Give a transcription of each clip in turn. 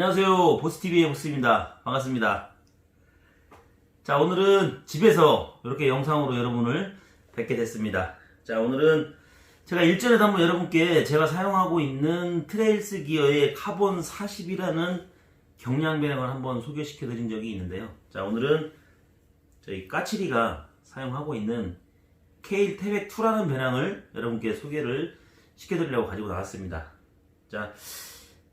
안녕하세요. 보스TV의 보스입니다. 반갑습니다. 자, 오늘은 집에서 이렇게 영상으로 여러분을 뵙게 됐습니다. 자, 오늘은 제가 일전에도 한번 여러분께 제가 사용하고 있는 트레일스 기어의 카본 40이라는 경량 배낭을 한번 소개시켜 드린 적이 있는데요. 자, 오늘은 저희 까칠이가 사용하고 있는 케일 태백 2라는 배낭을 여러분께 소개를 시켜드리려고 가지고 나왔습니다. 자,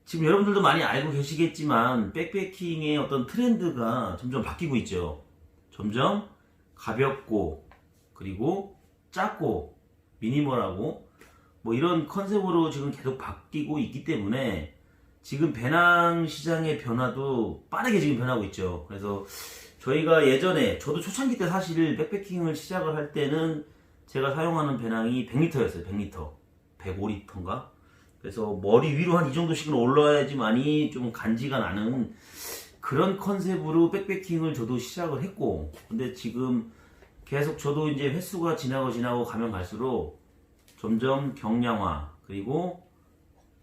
지금 여러분들도 많이 알고 계시겠지만 백패킹의 어떤 트렌드가 점점 바뀌고 있죠. 점점 가볍고 그리고 작고 미니멀하고 뭐 이런 컨셉으로 지금 계속 바뀌고 있기 때문에 지금 배낭 시장의 변화도 빠르게 지금 변하고 있죠. 그래서 저희가 예전에 저도 초창기 때 사실 백패킹을 시작을 할 때는 제가 사용하는 배낭이 100리터였어요. 100리터 105리터인가? 그래서 머리 위로 한 이 정도씩은 올라야지만이 좀 간지가 나는 그런 컨셉으로 백패킹을 저도 시작을 했고, 근데 지금 계속 저도 이제 횟수가 지나고 가면 갈수록 점점 경량화, 그리고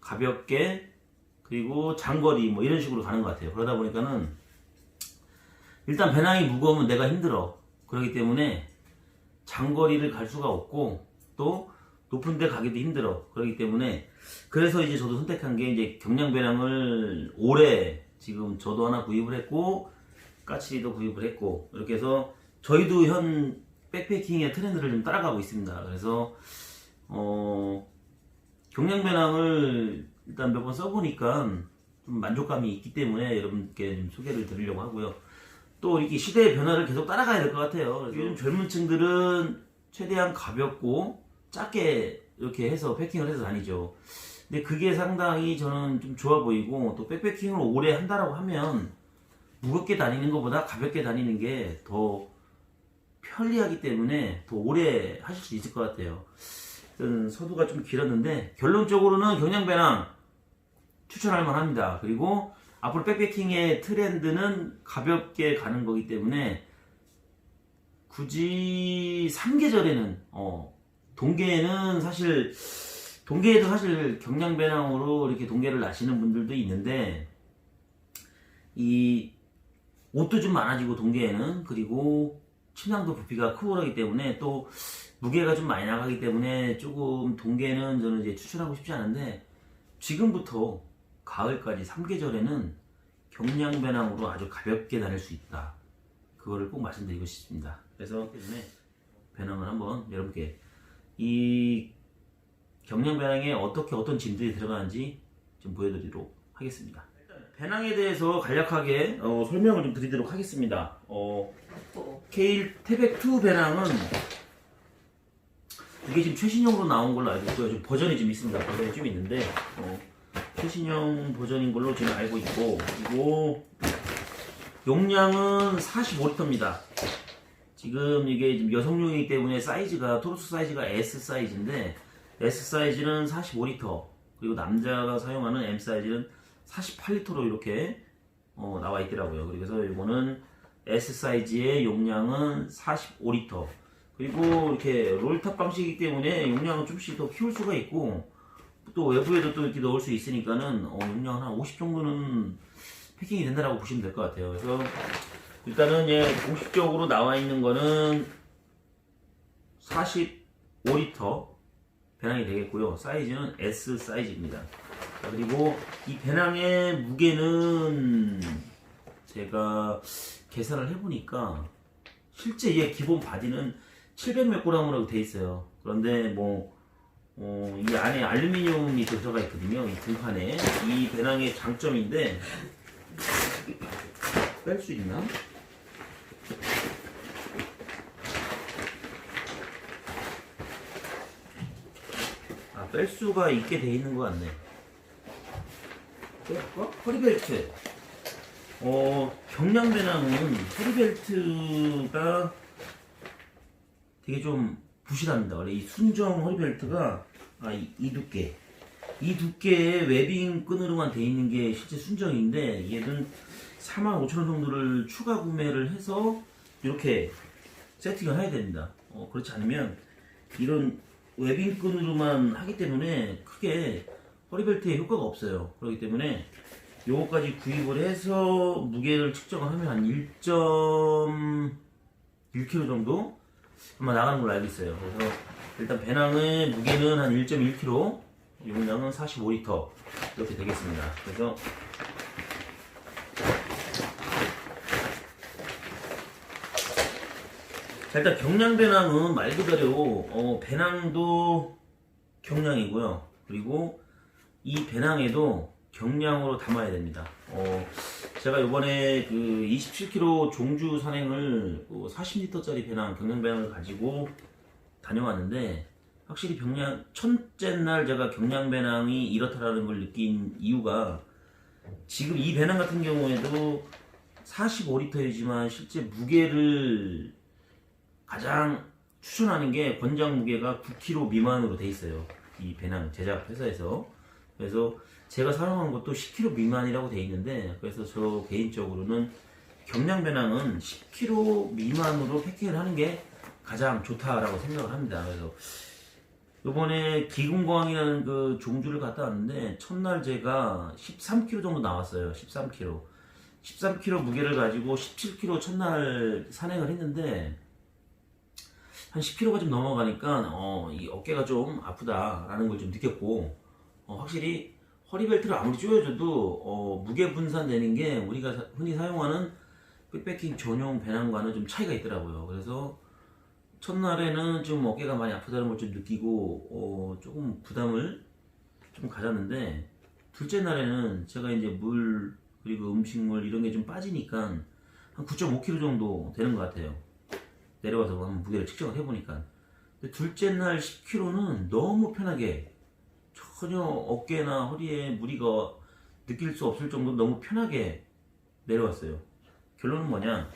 가볍게, 그리고 장거리 뭐 이런 식으로 가는 것 같아요. 그러다 보니까는 일단 배낭이 무거우면 내가 힘들어. 그렇기 때문에 장거리를 갈 수가 없고 또 높은 데 가기도 힘들어. 그렇기 때문에 그래서 이제 저도 선택한 게 이제 경량 배낭을 올해 지금 저도 하나 구입을 했고 까칠이도 구입을 했고 이렇게 해서 저희도 현 백패킹의 트렌드를 좀 따라가고 있습니다. 그래서 경량 배낭을 일단 몇 번 써보니까 좀 만족감이 있기 때문에 여러분께 좀 소개를 드리려고 하고요. 또 이렇게 시대의 변화를 계속 따라가야 될 것 같아요. 요즘 젊은 층들은 최대한 가볍고 작게 이렇게 해서 패킹을 해서 다니죠. 근데 그게 상당히 저는 좀 좋아 보이고, 또 백패킹을 오래 한다라고 하면 무겁게 다니는 것보다 가볍게 다니는 게 더 편리하기 때문에 더 오래 하실 수 있을 것 같아요. 서두가 좀 길었는데 결론적으로는 경량 배낭 추천할 만합니다. 그리고 앞으로 백패킹의 트렌드는 가볍게 가는 거기 때문에 굳이 3계절에는 동계에도 사실 경량 배낭으로 이렇게 동계를 나시는 분들도 있는데 이 옷도 좀 많아지고 동계에는, 그리고 침낭도 부피가 크고 그러기 때문에 또 무게가 좀 많이 나가기 때문에 조금 동계는 저는 이제 추천하고 싶지 않은데, 지금부터 가을까지 3계절에는 경량 배낭으로 아주 가볍게 다닐 수 있다. 그거를 꼭 말씀드리고 싶습니다. 그래서 배낭을 한번 여러분께 이 경량 배낭에 어떤 짐들이 들어가는지 좀 보여드리도록 하겠습니다. 배낭에 대해서 간략하게 설명을 좀 드리도록 하겠습니다. 케일 태백 2 배낭은 이게 지금 최신형으로 나온 걸로 알고 있고요. 좀 버전이 좀 있습니다. 버전이 좀 있는데 최신형 버전인 걸로 지금 알고 있고, 그리고 용량은 45리터입니다. 지금 이게 지금 여성용이기 때문에 사이즈가 토로스 사이즈가 S 사이즈인데 S 사이즈는 45리터, 그리고 남자가 사용하는 M 사이즈는 48리터로 이렇게 나와 있더라고요. 그래서 이거는 S 사이즈의 용량은 45리터. 그리고 이렇게 롤탑 방식이기 때문에 용량은 조금씩 더 키울 수가 있고, 또 외부에도 또 이렇게 넣을 수 있으니까는 용량 한 50 정도는 패킹이 된다라고 보시면 될 것 같아요. 그래서 일단은 공식적으로 나와 있는 거는 45리터 배낭이 되겠고요. 사이즈는 S 사이즈입니다. 그리고 이 배낭의 무게는 제가 계산을 해보니까 실제 얘 기본 바디는 700 몇 g으로 돼 있어요. 그런데 이 안에 알루미늄이 들어가 있거든요. 이 등판에. 이 배낭의 장점인데, 뺄 수 있나? 뺄 수가 있게 돼 있는 것 같네. 뺄까? 허리벨트. 경량 배낭은 허리벨트가 되게 좀 부실합니다. 원래 이 순정 허리벨트가 이 두께. 이 두께의 웨빙 끈으로만 돼 있는 게 실제 순정인데, 얘는 45,000원 정도를 추가 구매를 해서 이렇게 세팅을 해야 됩니다. 그렇지 않으면 이런 웨빙끈으로만 하기 때문에 크게 허리벨트에 효과가 없어요. 그렇기 때문에 요거까지 구입을 해서 무게를 측정을 하면 한 1.1kg 정도 아마 나가는 걸로 알고 있어요. 그래서 일단 배낭의 무게는 한 1.1kg, 용량은 45리터 이렇게 되겠습니다. 그래서 자, 일단 경량 배낭은 말 그대로 배낭도 경량이고요. 그리고 이 배낭에도 경량으로 담아야 됩니다. 제가 이번에 그 27km 종주 산행을 40리터짜리 배낭, 경량 배낭을 가지고 다녀왔는데, 확실히 첫째 날 제가 경량 배낭이 이렇다라는 걸 느낀 이유가, 지금 이 배낭 같은 경우에도 45리터이지만 실제 무게를 가장 추천하는 게 권장 무게가 9kg 미만으로 돼 있어요. 이 배낭 제작 회사에서. 그래서 제가 사용한 것도 10kg 미만이라고 돼 있는데, 그래서 저 개인적으로는 경량 배낭은 10kg 미만으로 패킹을 하는 게 가장 좋다라고 생각을 합니다. 그래서 이번에 기금광이라는 그 종주를 갔다 왔는데, 첫날 제가 13kg 정도 나왔어요. 13kg 무게를 가지고 17kg 첫날 산행을 했는데, 한 10kg가 좀 넘어가니까 이 어깨가 좀 아프다라는 걸 좀 느꼈고, 확실히 허리벨트를 아무리 조여줘도 무게 분산되는 게 우리가 흔히 사용하는 백패킹 전용 배낭과는 좀 차이가 있더라고요. 그래서 첫날에는 좀 어깨가 많이 아프다는 걸 좀 느끼고 조금 부담을 좀 가졌는데, 둘째 날에는 제가 이제 물 그리고 음식물 이런 게 좀 빠지니까 한 9.5kg 정도 되는 것 같아요. 내려와서 한번 무게를 측정을 해보니까. 근데 둘째 날 10kg는 너무 편하게, 전혀 어깨나 허리에 무리가 느낄 수 없을 정도로 너무 편하게 내려왔어요. 결론은 뭐냐,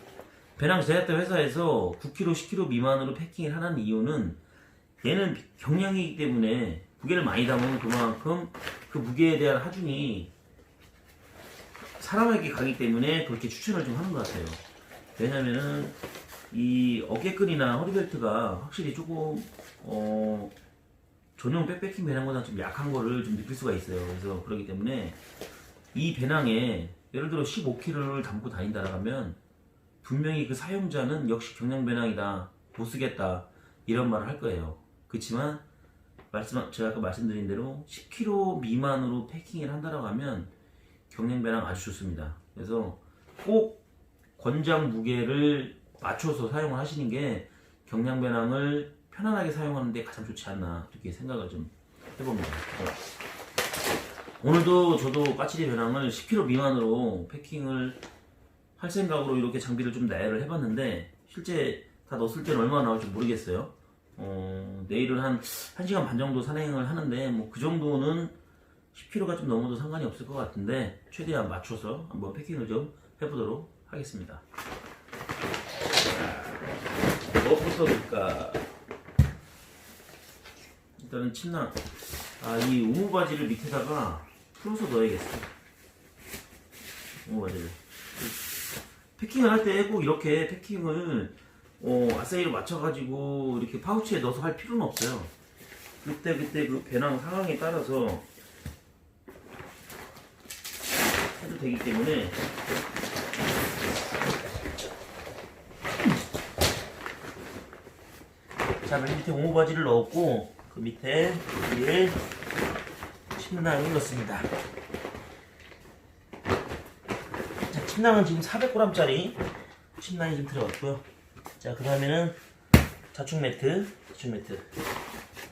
배낭 제작대 회사에서 9kg, 10kg 미만으로 패킹을 하는 이유는, 얘는 경량이기 때문에 무게를 많이 담으면 그만큼 그 무게에 대한 하중이 사람에게 가기 때문에 그렇게 추천을 좀 하는 것 같아요. 왜냐면은 이 어깨끈이나 허리벨트가 확실히 조금 전용 백패킹 배낭보다 좀 약한 거를 좀 느낄 수가 있어요. 그래서 그렇기 때문에 이 배낭에 예를 들어 15kg를 담고 다닌다라고 하면 분명히 그 사용자는 역시 경량 배낭이다, 못 쓰겠다, 이런 말을 할 거예요. 그렇지만 제가 아까 말씀드린 대로 10kg 미만으로 패킹을 한다라고 하면 경량 배낭 아주 좋습니다. 그래서 꼭 권장 무게를 맞춰서 사용을 하시는 게 경량 배낭을 편안하게 사용하는 데 가장 좋지 않나, 이렇게 생각을 좀 해봅니다. 오늘도 저도 까치리 배낭을 10kg 미만으로 패킹을 할 생각으로 이렇게 장비를 좀 나열을 해봤는데, 실제 다 넣었을 때는 얼마나 나올지 모르겠어요. 내일은 한 1시간 반 정도 산행을 하는데, 뭐 그 정도는 10kg가 좀 넘어도 상관이 없을 것 같은데, 최대한 맞춰서 한번 패킹을 좀 해보도록 하겠습니다. 뭐부터 넣을까? 일단은 침낭. 이 우무 바지를 밑에다가 풀어서 넣어야겠어. 우무 바지를. 패킹을 할 때 꼭 이렇게 패킹을 아사히로 맞춰가지고 이렇게 파우치에 넣어서 할 필요는 없어요. 그때 그 배낭 상황에 따라서 해도 되기 때문에. 자, 맨 밑에 우무 바지를 넣었고, 그 밑에 위에 침낭을 넣습니다. 자, 침낭은 지금 400g짜리 침낭이 좀 들어갔고요. 자, 그 다음에는 자충 매트.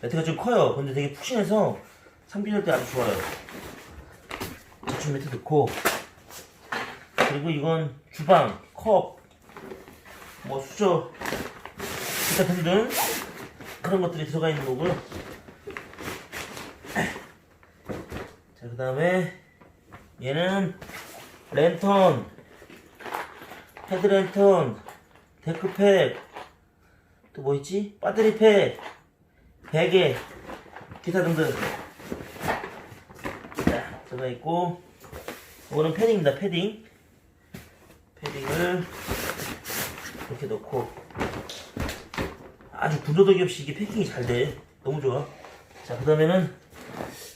매트가 좀 커요. 근데 되게 푹신해서 산비닐 때 아주 좋아요. 자충 매트 넣고, 그리고 이건 주방, 컵, 뭐 수저, 기타 등등 그런 것들이 들어가 있는 거고요. 자, 그 다음에 얘는 랜턴, 헤드랜턴, 데크팩, 또 뭐 있지? 배터리팩, 베개, 기타 등등 자, 들어가 있고, 이거는 패딩입니다. 패딩을 이렇게 넣고, 아주 군더더기 없이 이게 패킹이 잘 돼. 너무 좋아. 자, 그 다음에는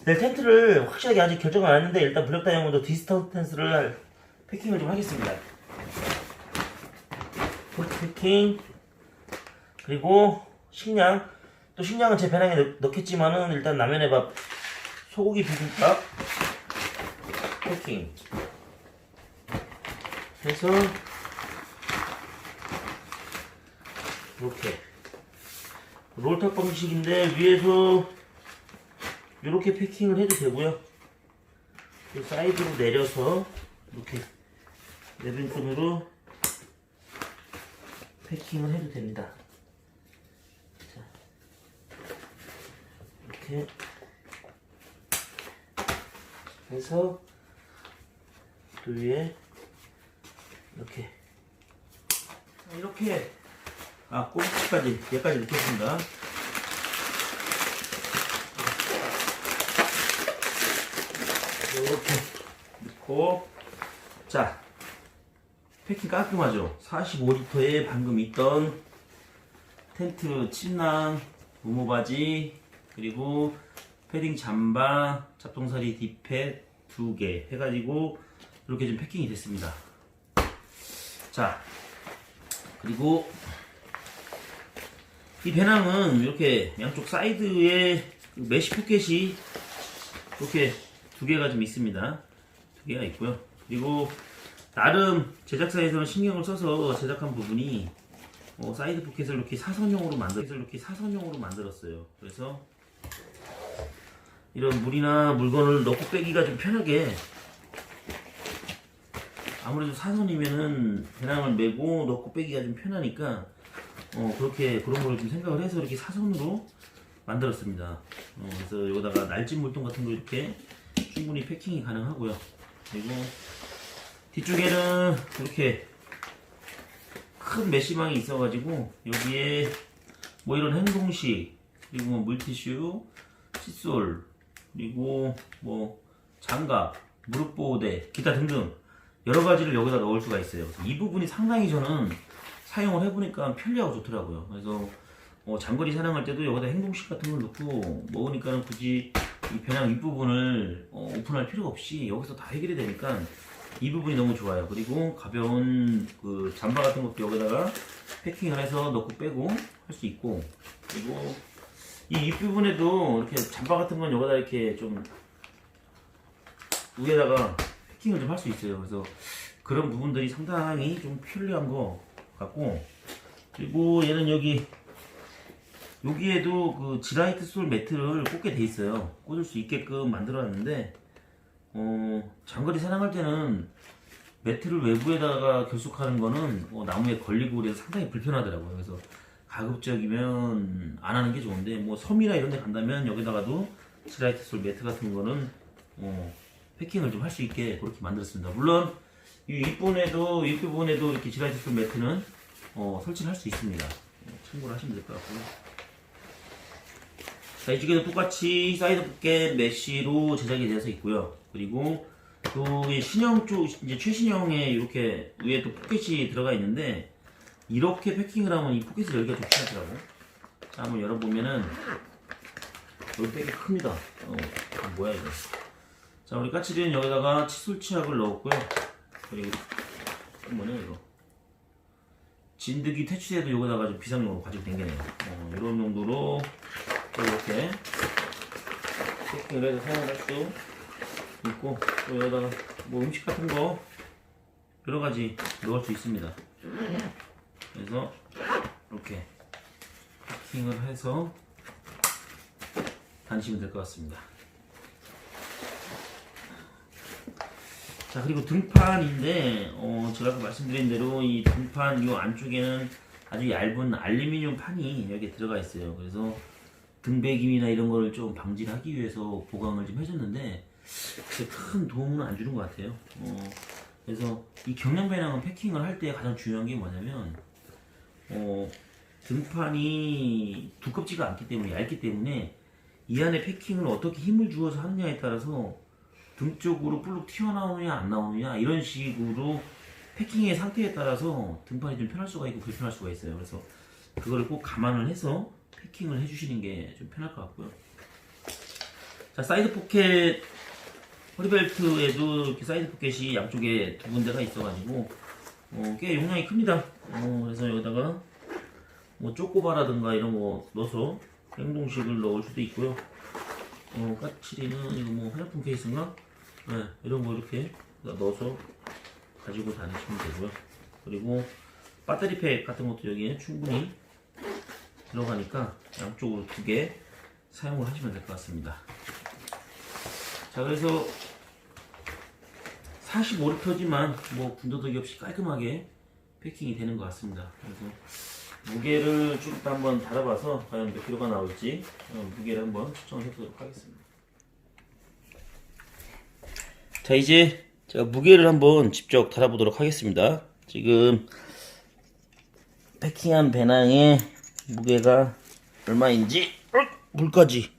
네, 텐트를 확실하게 아직 결정은 안 했는데 일단 블랙 다이아몬드 디스턴스를 패킹을 좀 하겠습니다. 텐트 패킹, 그리고 식량. 또 식량은 제 배낭에 넣겠지만은 일단 라면의 밥, 소고기 비빔밥 패킹 해서 이렇게 롤탑 방식인데 위에서 이렇게 패킹을 해도 되고요. 사이드로 내려서 이렇게 내빙끈으로 패킹을 해도 됩니다. 자, 이렇게 해서 또 위에 이렇게 꼬리까지 얘까지 넣겠습니다. 이렇게 넣고, 자, 패킹 깔끔하죠? 45리터에 방금 있던 텐트 침낭, 무모바지, 그리고 패딩 잠바, 잡동사리 뒷패 2개 해가지고 이렇게 좀 패킹이 됐습니다. 자, 그리고 이 배낭은 이렇게 양쪽 사이드에 메쉬 포켓이 이렇게 2개가 좀 있습니다. 2개가 있고요. 그리고 나름 제작사에서는 신경을 써서 제작한 부분이 사이드 포켓을 이렇게 사선형으로 만들었어요. 그래서 이런 물이나 물건을 넣고 빼기가 좀 편하게, 아무래도 사선이면은 배낭을 메고 넣고 빼기가 좀 편하니까 그렇게 그런 걸 좀 생각을 해서 이렇게 사선으로 만들었습니다. 그래서 여기다가 날짐 물통 같은 거 이렇게 충분히 패킹이 가능하고요. 그리고 뒤쪽에는 이렇게 큰 메시망이 있어가지고 여기에 뭐 이런 행동식, 그리고 뭐 물티슈, 칫솔, 그리고 뭐 장갑, 무릎 보호대, 기타 등등 여러 가지를 여기다 넣을 수가 있어요. 이 부분이 상당히 저는 사용을 해보니까 편리하고 좋더라고요. 그래서 장거리 사냥할 때도 여기다 행동식 같은 걸 넣고 먹으니까 굳이 이 배낭 윗부분을 오픈할 필요가 없이 여기서 다 해결이 되니까 이 부분이 너무 좋아요. 그리고 가벼운 그 잠바 같은 것도 여기다가 패킹을 해서 넣고 빼고 할 수 있고, 그리고 이 윗부분에도 이렇게 잠바 같은 건 여기다 이렇게 좀 위에다가 패킹을 좀 할 수 있어요. 그래서 그런 부분들이 상당히 좀 편리한 것 같고, 그리고 얘는 여기에도 그 지라이트 솔 매트를 꽂게 돼 있어요. 꽂을 수 있게끔 만들어 놨는데 장거리 사냥할 때는 매트를 외부에다가 결속하는 거는 나무에 걸리고 그래서 상당히 불편하더라고요. 그래서 가급적이면 안 하는 게 좋은데, 뭐 섬이나 이런 데 간다면 여기다가도 지라이트 솔 매트 같은 거는 패킹을 좀 할 수 있게 그렇게 만들었습니다. 물론 이 윗부분에도 이렇게 지라이트 솔 매트는 설치를 할 수 있습니다. 참고를 하시면 될 것 같고요. 자, 이쪽에도 똑같이 사이드 포켓 메쉬로 제작이 되어서 있고요. 그리고 또 신형 쪽, 이제 최신형에 이렇게 위에 또 포켓이 들어가 있는데, 이렇게 패킹을 하면 이 포켓을 열기가 좀 편하더라고. 자, 한번 열어보면은 여기 되게 큽니다. 뭐야 이거. 자, 우리 까칠이는 여기다가 칫솔 치약을 넣었고요. 그리고 뭐냐 이거, 진드기 퇴치제도 여기다가 좀 비상용으로 가지고 댕기네요. 이런 정도로 이렇게 패킹을 해서 사용할 수 있고, 또 여기다가 뭐 음식 같은 거 여러 가지 넣을 수 있습니다. 그래서 이렇게 패킹을 해서 다니시면 될 것 같습니다. 자, 그리고 등판인데 제가 아까 말씀드린 대로 이 등판 이 안쪽에는 아주 얇은 알루미늄 판이 여기 들어가 있어요. 그래서 등배김이나 이런 거를 좀 방지하기 위해서 보강을 좀 해줬는데 큰 도움은 안 주는 것 같아요. 그래서 이 경량 배낭은 패킹을 할 때 가장 중요한 게 뭐냐면 등판이 두껍지가 않기 때문에, 얇기 때문에 이 안에 패킹을 어떻게 힘을 주어서 하느냐에 따라서 등 쪽으로 볼록 튀어나오느냐 안 나오느냐 이런 식으로 패킹의 상태에 따라서 등판이 좀 편할 수가 있고 불편할 수가 있어요. 그래서 그거를 꼭 감안을 해서 패킹을 해주시는 게 좀 편할 것 같고요. 자, 사이드 포켓 허리벨트에도 이렇게 사이드 포켓이 양쪽에 두 군데가 있어가지고 꽤 용량이 큽니다. 그래서 여기다가 뭐 쪼꼬바라든가 이런 거 넣어서 냉동식을 넣을 수도 있고요. 까치리는 이거 뭐 화장품 케이스인가? 네, 이런 거 이렇게 넣어서 가지고 다니시면 되고요. 그리고 배터리 팩 같은 것도 여기에 충분히 들어가니까 양쪽으로 두 개 사용을 하시면 될 것 같습니다. 자, 그래서 45리터지만 뭐 군더더기 없이 깔끔하게 패킹이 되는 것 같습니다. 그래서 무게를 좀 이따 한번 달아봐서 과연 몇 킬로가 나올지 무게를 한번 측정을 해보도록 하겠습니다. 자, 이제 제가 무게를 한번 직접 달아보도록 하겠습니다. 지금 패킹한 배낭의 무게가 얼마인지 물까지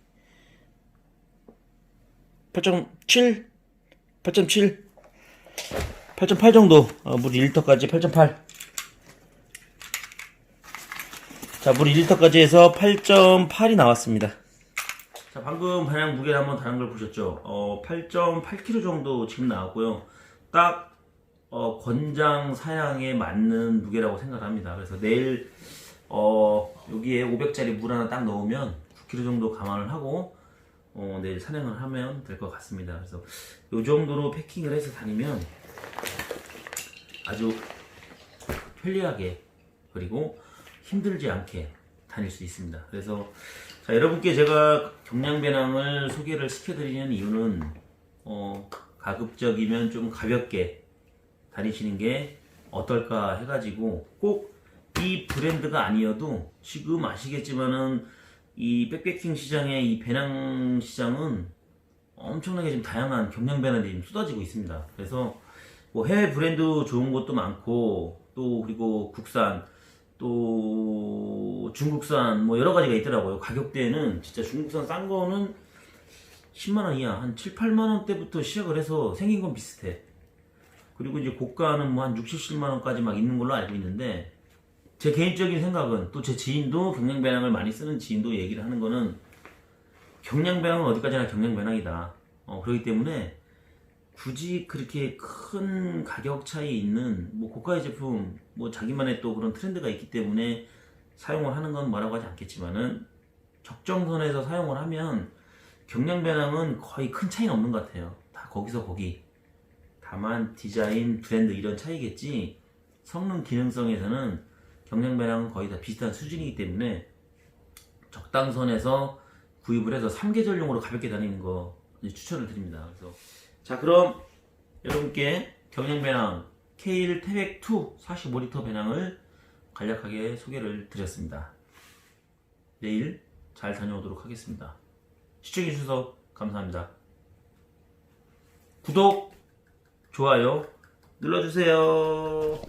8.7 8.8 정도. 물 1리터까지 8.8. 자, 물 1리터까지 해서 8.8이 나왔습니다. 자, 방금 배낭 무게를 한번 다른 걸 보셨죠? 8.8kg 정도 지금 나왔고요. 딱 권장 사양에 맞는 무게라고 생각합니다. 그래서 내일 여기에 500짜리 물 하나 딱 넣으면 9kg 정도 감안을 하고 내일 산행을 하면 될 것 같습니다. 그래서 이 정도로 패킹을 해서 다니면 아주 편리하게 그리고 힘들지 않게 다닐 수 있습니다. 그래서 자, 여러분께 제가 경량 배낭을 소개를 시켜드리는 이유는 가급적이면 좀 가볍게 다니시는 게 어떨까 해가지고 꼭 이 브랜드가 아니어도 지금 아시겠지만은 이 백패킹 시장의 이 배낭 시장은 엄청나게 지금 다양한 경량 배낭들이 지금 쏟아지고 있습니다. 그래서 뭐 해외 브랜드 좋은 것도 많고 또 그리고 국산 또 중국산 뭐 여러 가지가 있더라고요. 가격대는 진짜 중국산 싼 거는 10만원 이하 한 7, 8만원대부터 시작을 해서 생긴 건 비슷해. 그리고 이제 고가는 뭐 한 6, 70만원까지 막 있는 걸로 알고 있는데 제 개인적인 생각은 또 제 지인도 경량 배낭을 많이 쓰는 지인도 얘기를 하는 거는 경량 배낭은 어디까지나 경량 배낭이다. 그렇기 때문에 굳이 그렇게 큰 가격 차이 있는 뭐 고가의 제품 뭐 자기만의 또 그런 트렌드가 있기 때문에 사용을 하는 건 뭐라고 하지 않겠지만은 적정선에서 사용을 하면 경량 배낭은 거의 큰 차이는 없는 것 같아요. 다 거기서 거기. 다만 디자인, 브랜드 이런 차이겠지 성능 기능성에서는 경량 배낭은 거의 다 비슷한 수준이기 때문에 적당선에서 구입을 해서 3계절용으로 가볍게 다니는 거 추천을 드립니다. 그래서 자, 그럼 여러분께 경량 배낭 K1 태백 2 45리터 배낭을 간략하게 소개를 드렸습니다. 내일 잘 다녀오도록 하겠습니다. 시청해주셔서 감사합니다. 구독, 좋아요 눌러주세요.